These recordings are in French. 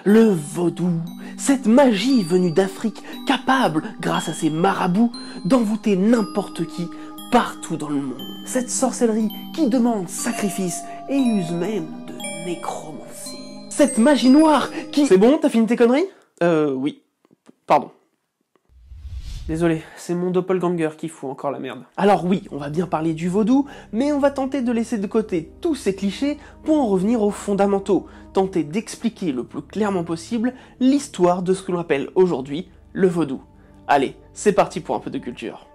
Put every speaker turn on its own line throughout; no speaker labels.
Le vaudou, cette magie venue d'Afrique, capable, grâce à ses marabouts, d'envoûter n'importe qui, partout dans le monde. Cette sorcellerie qui demande sacrifice et use même de nécromancie. Cette magie noire qui... C'est bon, t'as fini tes conneries? Oui. Pardon. Désolé, c'est mon doppelganger qui fout encore la merde. Alors oui, on va bien parler du vaudou, mais on va tenter de laisser de côté tous ces clichés pour en revenir aux fondamentaux, tenter d'expliquer le plus clairement possible l'histoire de ce que l'on appelle aujourd'hui le vaudou. Allez, c'est parti pour un peu de culture.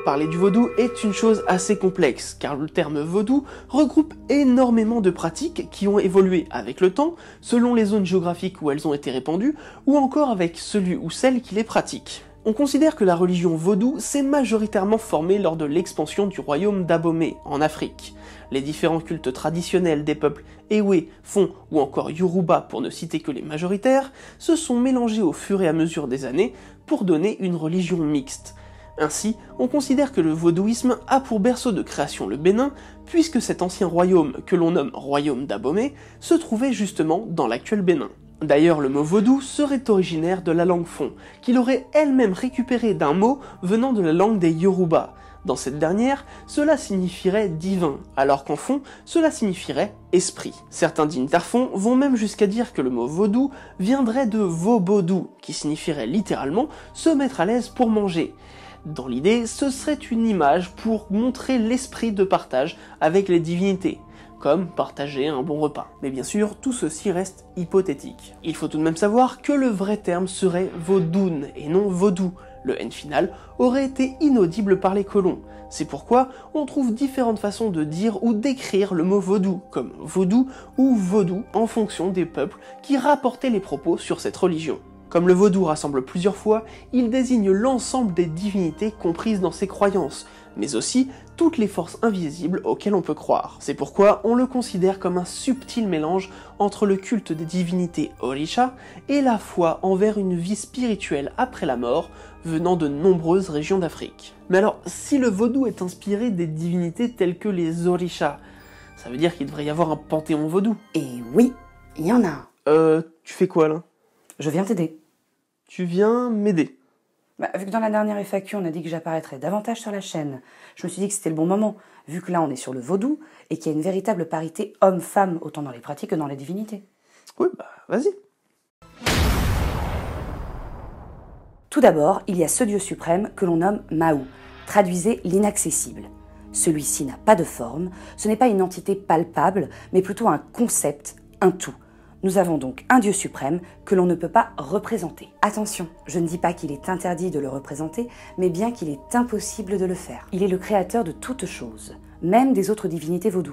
Parler du vaudou est une chose assez complexe, car le terme vaudou regroupe énormément de pratiques qui ont évolué avec le temps, selon les zones géographiques où elles ont été répandues, ou encore avec celui ou celle qui les pratique. On considère que la religion vaudou s'est majoritairement formée lors de l'expansion du royaume d'Abomey, en Afrique. Les différents cultes traditionnels des peuples Ewe, Fon ou encore Yoruba, pour ne citer que les majoritaires, se sont mélangés au fur et à mesure des années pour donner une religion mixte. Ainsi, on considère que le vaudouisme a pour berceau de création le Bénin, puisque cet ancien royaume, que l'on nomme royaume d'Abomey, se trouvait justement dans l'actuel Bénin. D'ailleurs, le mot vaudou serait originaire de la langue Fon, qu'il aurait elle-même récupéré d'un mot venant de la langue des Yoruba. Dans cette dernière, cela signifierait divin, alors qu'en Fon, cela signifierait esprit. Certains dignitaires Fon vont même jusqu'à dire que le mot vaudou viendrait de vobodou, qui signifierait littéralement se mettre à l'aise pour manger. Dans l'idée, ce serait une image pour montrer l'esprit de partage avec les divinités, comme partager un bon repas. Mais bien sûr, tout ceci reste hypothétique. Il faut tout de même savoir que le vrai terme serait vaudoun et non vaudou. Le N final aurait été inaudible par les colons. C'est pourquoi on trouve différentes façons de dire ou d'écrire le mot vaudou, comme vaudou ou vaudou en fonction des peuples qui rapportaient les propos sur cette religion. Comme le vaudou rassemble plusieurs fois, il désigne l'ensemble des divinités comprises dans ses croyances, mais aussi toutes les forces invisibles auxquelles on peut croire. C'est pourquoi on le considère comme un subtil mélange entre le culte des divinités Orisha et la foi envers une vie spirituelle après la mort, venant de nombreuses régions d'Afrique. Mais alors, si le vaudou est inspiré des divinités telles que les Orisha, ça veut dire qu'il devrait y avoir un panthéon vaudou?
Et oui, il y en a un.
Tu fais quoi là?
Je viens t'aider.
Tu viens m'aider.
Vu que dans la dernière FAQ, on a dit que j'apparaîtrais davantage sur la chaîne, je me suis dit que c'était le bon moment, vu que là on est sur le vaudou, et qu'il y a une véritable parité homme-femme, autant dans les pratiques que dans les divinités.
Oui, vas-y.
Tout d'abord, il y a ce dieu suprême que l'on nomme Mahou, traduisez l'inaccessible. Celui-ci n'a pas de forme, ce n'est pas une entité palpable, mais plutôt un concept, un tout. Nous avons donc un dieu suprême que l'on ne peut pas représenter. Attention, je ne dis pas qu'il est interdit de le représenter, mais bien qu'il est impossible de le faire. Il est le créateur de toutes choses, même des autres divinités vaudou.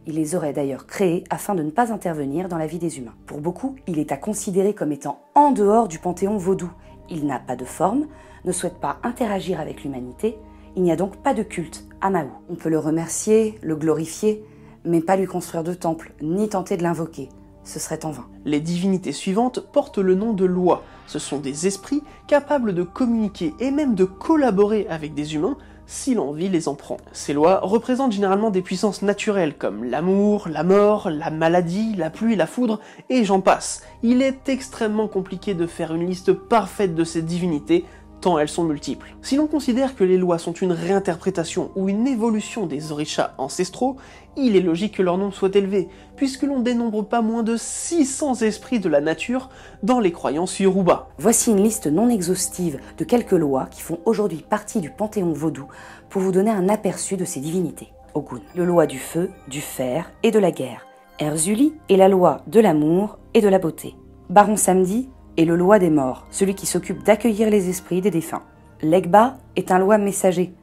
Il les aurait d'ailleurs créées afin de ne pas intervenir dans la vie des humains. Pour beaucoup, il est à considérer comme étant en dehors du panthéon vaudou. Il n'a pas de forme, ne souhaite pas interagir avec l'humanité, il n'y a donc pas de culte à Mahou. On peut le remercier, le glorifier, mais pas lui construire de temple, ni tenter de l'invoquer. Ce serait en vain.
Les divinités suivantes portent le nom de lois. Ce sont des esprits capables de communiquer et même de collaborer avec des humains si l'envie les en prend. Ces lois représentent généralement des puissances naturelles comme l'amour, la mort, la maladie, la pluie, la foudre, et j'en passe. Il est extrêmement compliqué de faire une liste parfaite de ces divinités, tant elles sont multiples. Si l'on considère que les lois sont une réinterprétation ou une évolution des orishas ancestraux, il est logique que leur nombre soit élevé, puisque l'on dénombre pas moins de 600 esprits de la nature dans les croyances Yoruba.
Voici une liste non exhaustive de quelques lois qui font aujourd'hui partie du panthéon vaudou pour vous donner un aperçu de ces divinités. Ogun, le loi du feu, du fer et de la guerre. Erzuli est la loi de l'amour et de la beauté. Baron Samedi est le loi des morts, celui qui s'occupe d'accueillir les esprits des défunts. Legba est un loi messager.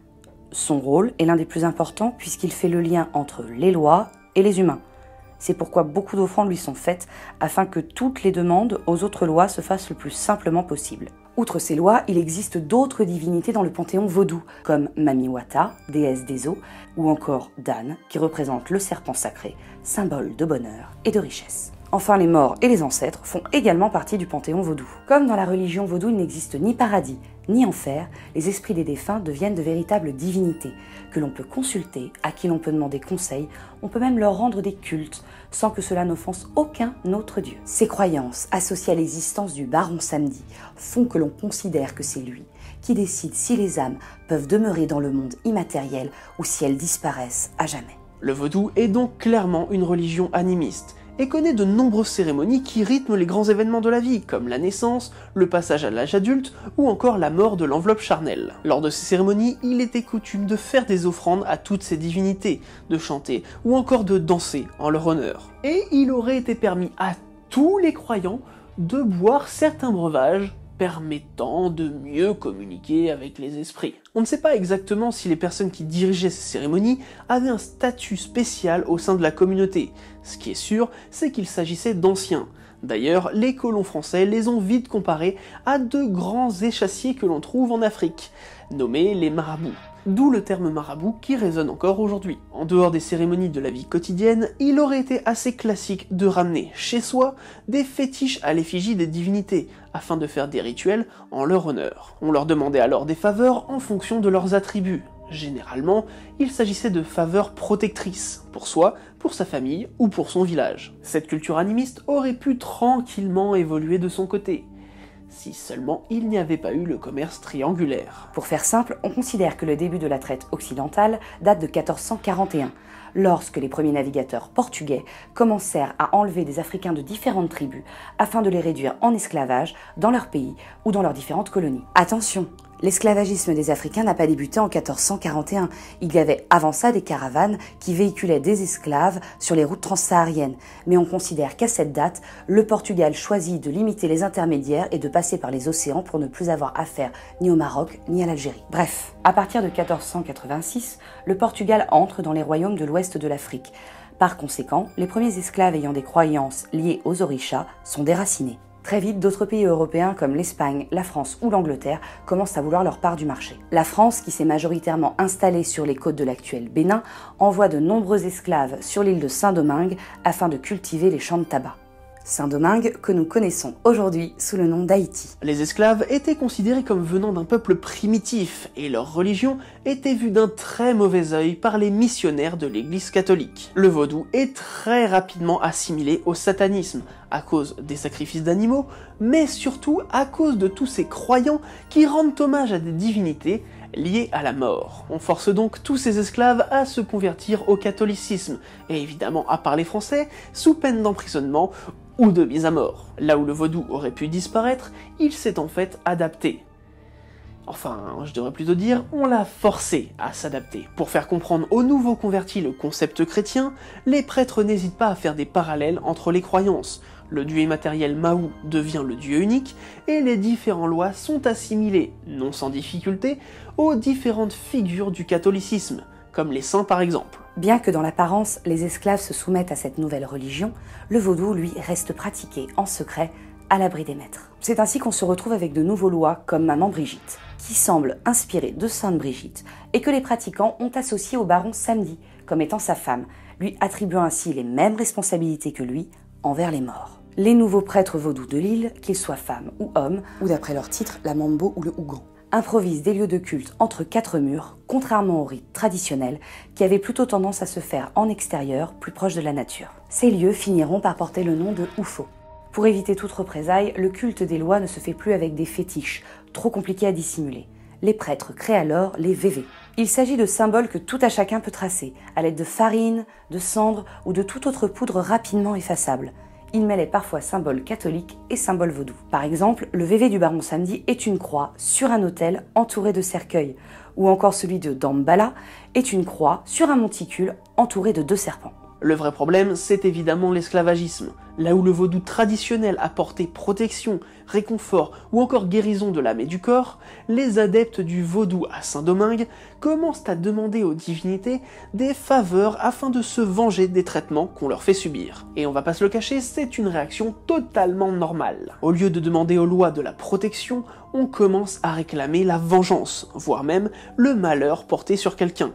Son rôle est l'un des plus importants puisqu'il fait le lien entre les lois et les humains. C'est pourquoi beaucoup d'offrandes lui sont faites afin que toutes les demandes aux autres lois se fassent le plus simplement possible. Outre ces lois, il existe d'autres divinités dans le panthéon vaudou, comme Mamiwata, déesse des eaux, ou encore Dan, qui représente le serpent sacré, symbole de bonheur et de richesse. Enfin, les morts et les ancêtres font également partie du panthéon vaudou. Comme dans la religion vaudou, il n'existe ni paradis, ni en faire, les esprits des défunts deviennent de véritables divinités, que l'on peut consulter, à qui l'on peut demander conseil, on peut même leur rendre des cultes, sans que cela n'offense aucun autre dieu. Ces croyances, associées à l'existence du baron samedi, font que l'on considère que c'est lui qui décide si les âmes peuvent demeurer dans le monde immatériel ou si elles disparaissent à jamais.
Le vaudou est donc clairement une religion animiste, et connaît de nombreuses cérémonies qui rythment les grands événements de la vie, comme la naissance, le passage à l'âge adulte, ou encore la mort de l'enveloppe charnelle. Lors de ces cérémonies, il était coutume de faire des offrandes à toutes ces divinités, de chanter, ou encore de danser en leur honneur. Et il aurait été permis à tous les croyants de boire certains breuvages permettant de mieux communiquer avec les esprits. On ne sait pas exactement si les personnes qui dirigeaient ces cérémonies avaient un statut spécial au sein de la communauté. Ce qui est sûr, c'est qu'il s'agissait d'anciens. D'ailleurs, les colons français les ont vite comparés à de grands échassiers que l'on trouve en Afrique, nommés les marabouts. D'où le terme marabout qui résonne encore aujourd'hui. En dehors des cérémonies de la vie quotidienne, il aurait été assez classique de ramener chez soi des fétiches à l'effigie des divinités, afin de faire des rituels en leur honneur. On leur demandait alors des faveurs en fonction de leurs attributs. Généralement, il s'agissait de faveurs protectrices, pour soi, pour sa famille ou pour son village. Cette culture animiste aurait pu tranquillement évoluer de son côté, si seulement il n'y avait pas eu le commerce triangulaire.
Pour faire simple, on considère que le début de la traite occidentale date de 1441, lorsque les premiers navigateurs portugais commencèrent à enlever des Africains de différentes tribus afin de les réduire en esclavage dans leur pays ou dans leurs différentes colonies. Attention, l'esclavagisme des Africains n'a pas débuté en 1441. Il y avait avant ça des caravanes qui véhiculaient des esclaves sur les routes transsahariennes. Mais on considère qu'à cette date, le Portugal choisit de limiter les intermédiaires et de passer par les océans pour ne plus avoir affaire ni au Maroc ni à l'Algérie. Bref, à partir de 1486, le Portugal entre dans les royaumes de l'ouest de l'Afrique. Par conséquent, les premiers esclaves ayant des croyances liées aux orishas sont déracinés. Très vite, d'autres pays européens comme l'Espagne, la France ou l'Angleterre commencent à vouloir leur part du marché. La France, qui s'est majoritairement installée sur les côtes de l'actuel Bénin, envoie de nombreux esclaves sur l'île de Saint-Domingue afin de cultiver les champs de tabac. Saint-Domingue que nous connaissons aujourd'hui sous le nom d'Haïti.
Les esclaves étaient considérés comme venant d'un peuple primitif, et leur religion était vue d'un très mauvais œil par les missionnaires de l'église catholique. Le vaudou est très rapidement assimilé au satanisme, à cause des sacrifices d'animaux, mais surtout à cause de tous ces croyants qui rendent hommage à des divinités liées à la mort. On force donc tous ces esclaves à se convertir au catholicisme, et évidemment à parler français, sous peine d'emprisonnement ou de mise à mort. Là où le vaudou aurait pu disparaître, il s'est en fait adapté. Enfin, je devrais plutôt dire, on l'a forcé à s'adapter. Pour faire comprendre aux nouveaux convertis le concept chrétien, les prêtres n'hésitent pas à faire des parallèles entre les croyances. Le dieu immatériel Mahou devient le dieu unique, et les différentes lois sont assimilées, non sans difficulté, aux différentes figures du catholicisme, comme les saints par exemple.
Bien que dans l'apparence, les esclaves se soumettent à cette nouvelle religion, le vaudou, lui, reste pratiqué en secret, à l'abri des maîtres. C'est ainsi qu'on se retrouve avec de nouveaux lois comme Maman Brigitte, qui semblent inspirées de Sainte Brigitte, et que les pratiquants ont associé au baron Samedi, comme étant sa femme, lui attribuant ainsi les mêmes responsabilités que lui envers les morts. Les nouveaux prêtres vaudous de l'île, qu'ils soient femmes ou hommes, ou d'après leur titre, la Mambo ou le Ougan, improvisent des lieux de culte entre quatre murs, contrairement aux rites traditionnels qui avaient plutôt tendance à se faire en extérieur, plus proche de la nature. Ces lieux finiront par porter le nom de Oufo. Pour éviter toute représaille, le culte des lois ne se fait plus avec des fétiches, trop compliqués à dissimuler. Les prêtres créent alors les vévés. Il s'agit de symboles que tout à chacun peut tracer, à l'aide de farine, de cendre ou de toute autre poudre rapidement effaçable. Il mêlait parfois symboles catholiques et symboles vaudous. Par exemple, le vévé du baron Samedi est une croix sur un autel entouré de cercueils, ou encore celui de Dambala est une croix sur un monticule entouré de 2 serpents.
Le vrai problème, c'est évidemment l'esclavagisme. Là où le vaudou traditionnel apportait protection, réconfort ou encore guérison de l'âme et du corps, les adeptes du vaudou à Saint-Domingue commencent à demander aux divinités des faveurs afin de se venger des traitements qu'on leur fait subir. Et on va pas se le cacher, c'est une réaction totalement normale. Au lieu de demander aux lois de la protection, on commence à réclamer la vengeance, voire même le malheur porté sur quelqu'un.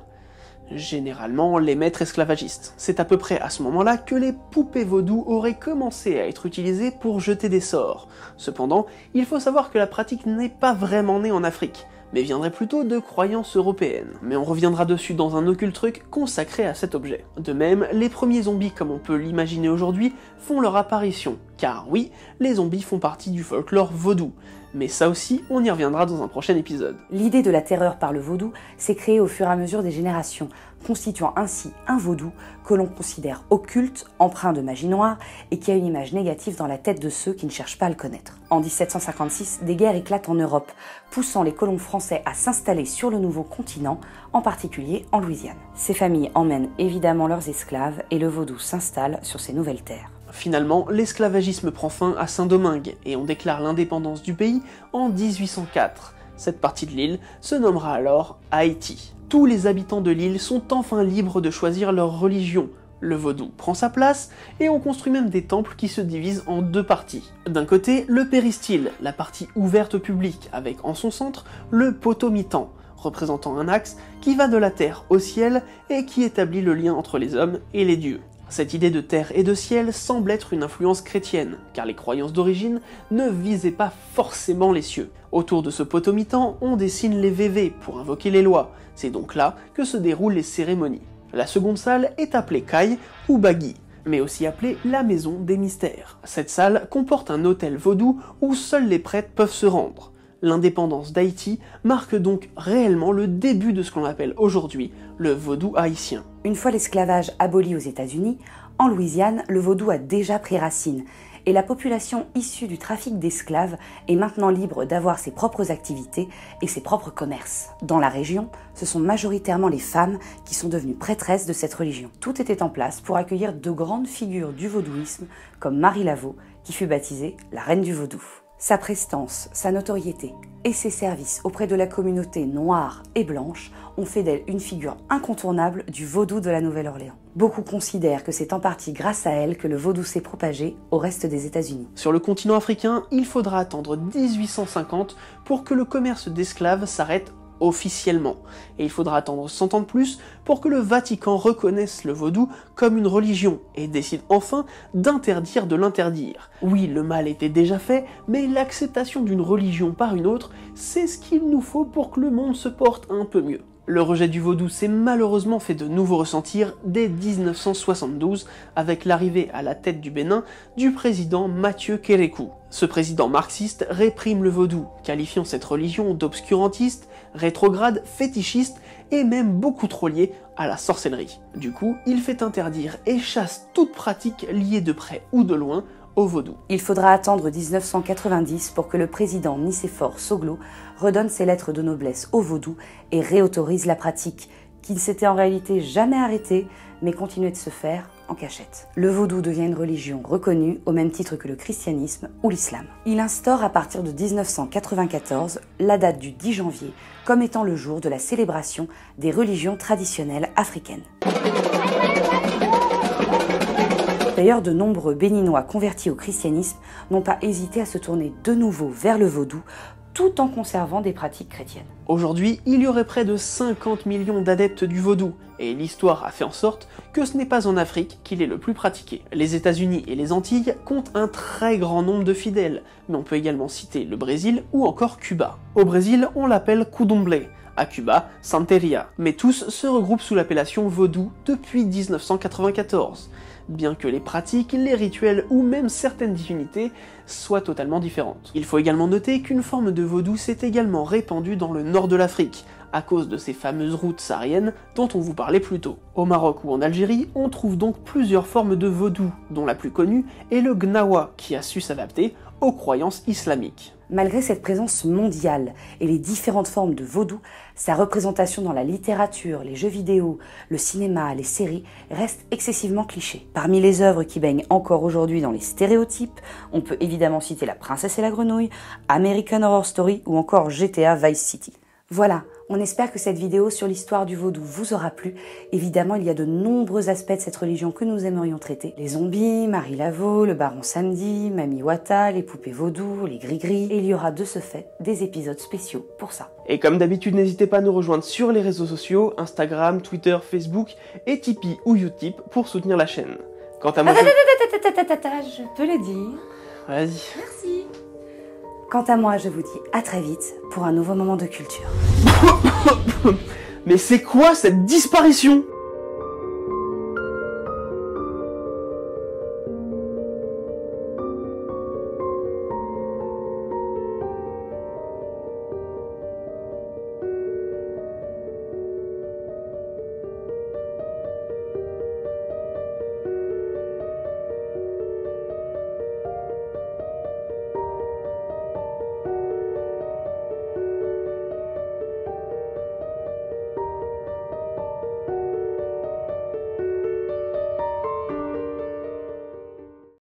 généralement les maîtres esclavagistes. C'est à peu près à ce moment-là que les poupées vaudou auraient commencé à être utilisées pour jeter des sorts. Cependant, il faut savoir que la pratique n'est pas vraiment née en Afrique, mais viendrait plutôt de croyances européennes. Mais on reviendra dessus dans un Ocult Truc consacré à cet objet. De même, les premiers zombies comme on peut l'imaginer aujourd'hui font leur apparition, car oui, les zombies font partie du folklore vaudou. Mais ça aussi, on y reviendra dans un prochain épisode.
L'idée de la terreur par le vaudou s'est créée au fur et à mesure des générations, constituant ainsi un vaudou que l'on considère occulte, empreint de magie noire et qui a une image négative dans la tête de ceux qui ne cherchent pas à le connaître. En 1756, des guerres éclatent en Europe, poussant les colons français à s'installer sur le nouveau continent, en particulier en Louisiane. Ces familles emmènent évidemment leurs esclaves et le vaudou s'installe sur ces nouvelles terres.
Finalement, l'esclavagisme prend fin à Saint-Domingue et on déclare l'indépendance du pays en 1804. Cette partie de l'île se nommera alors Haïti. Tous les habitants de l'île sont enfin libres de choisir leur religion. Le vaudou prend sa place et on construit même des temples qui se divisent en deux parties. D'un côté, le péristyle, la partie ouverte au public, avec en son centre le potomitan, représentant un axe qui va de la terre au ciel et qui établit le lien entre les hommes et les dieux. Cette idée de terre et de ciel semble être une influence chrétienne, car les croyances d'origine ne visaient pas forcément les cieux. Autour de ce potomitan, on dessine les vévés pour invoquer les lois, c'est donc là que se déroulent les cérémonies. La seconde salle est appelée Caille ou Bagui, mais aussi appelée la maison des mystères. Cette salle comporte un hôtel vaudou où seuls les prêtres peuvent se rendre. L'indépendance d'Haïti marque donc réellement le début de ce qu'on appelle aujourd'hui le vaudou haïtien.
Une fois l'esclavage aboli aux États-Unis, en Louisiane, le vaudou a déjà pris racine et la population issue du trafic d'esclaves est maintenant libre d'avoir ses propres activités et ses propres commerces. Dans la région, ce sont majoritairement les femmes qui sont devenues prêtresses de cette religion. Tout était en place pour accueillir de grandes figures du vaudouisme comme Marie Laveau, qui fut baptisée la reine du vaudou. Sa prestance, sa notoriété et ses services auprès de la communauté noire et blanche ont fait d'elle une figure incontournable du vaudou de la Nouvelle-Orléans. Beaucoup considèrent que c'est en partie grâce à elle que le vaudou s'est propagé au reste des États-Unis.
Sur le continent africain, il faudra attendre 1850 pour que le commerce d'esclaves s'arrête officiellement, et il faudra attendre 100 ans de plus pour que le Vatican reconnaisse le vaudou comme une religion et décide enfin d'interdire de l'interdire. Oui, le mal était déjà fait, mais l'acceptation d'une religion par une autre, c'est ce qu'il nous faut pour que le monde se porte un peu mieux. Le rejet du vaudou s'est malheureusement fait de nouveau ressentir dès 1972 avec l'arrivée à la tête du Bénin du président Mathieu Kérékou. Ce président marxiste réprime le vaudou, qualifiant cette religion d'obscurantiste, rétrograde, fétichiste et même beaucoup trop liée à la sorcellerie. Du coup, il fait interdire et chasse toute pratique liée de près ou de loin au vaudou.
Il faudra attendre 1990 pour que le président Nicéphore Soglo redonne ses lettres de noblesse au vaudou et réautorise la pratique, qui ne s'était en réalité jamais arrêtée, mais continuait de se faire en cachette. Le vaudou devient une religion reconnue au même titre que le christianisme ou l'islam. Il instaure à partir de 1994 la date du 10 janvier comme étant le jour de la célébration des religions traditionnelles africaines. D'ailleurs, de nombreux Béninois convertis au christianisme n'ont pas hésité à se tourner de nouveau vers le vaudou, tout en conservant des pratiques chrétiennes.
Aujourd'hui, il y aurait près de 50 millions d'adeptes du vaudou, et l'histoire a fait en sorte que ce n'est pas en Afrique qu'il est le plus pratiqué. Les États-Unis et les Antilles comptent un très grand nombre de fidèles, mais on peut également citer le Brésil ou encore Cuba. Au Brésil, on l'appelle Coudomblé, à Cuba, Santeria, mais tous se regroupent sous l'appellation vaudou depuis 1994. Bien que les pratiques, les rituels ou même certaines divinités soient totalement différentes. Il faut également noter qu'une forme de vaudou s'est également répandue dans le nord de l'Afrique, à cause de ces fameuses routes sahariennes dont on vous parlait plus tôt. Au Maroc ou en Algérie, on trouve donc plusieurs formes de vaudou, dont la plus connue est le gnawa, qui a su s'adapter aux croyances islamiques.
Malgré cette présence mondiale et les différentes formes de vaudou, sa représentation dans la littérature, les jeux vidéo, le cinéma, les séries reste excessivement cliché. Parmi les œuvres qui baignent encore aujourd'hui dans les stéréotypes, on peut évidemment citer La Princesse et la Grenouille, American Horror Story ou encore GTA Vice City. Voilà, On espère que cette vidéo sur l'histoire du vaudou vous aura plu. Évidemment, il y a de nombreux aspects de cette religion que nous aimerions traiter. Les zombies, Marie Laveau, le baron Samedi, Mamie Wata, les poupées vaudou, les gris-gris. Et il y aura de ce fait des épisodes spéciaux pour ça.
Et comme d'habitude, n'hésitez pas à nous rejoindre sur les réseaux sociaux, Instagram, Twitter, Facebook et Tipeee ou Utip pour soutenir la chaîne. Quant à moi...
Je peux le dire.
Vas-y.
Merci. Quant à moi, je vous dis à très vite pour un nouveau moment de culture.
Mais c'est quoi cette disparition ?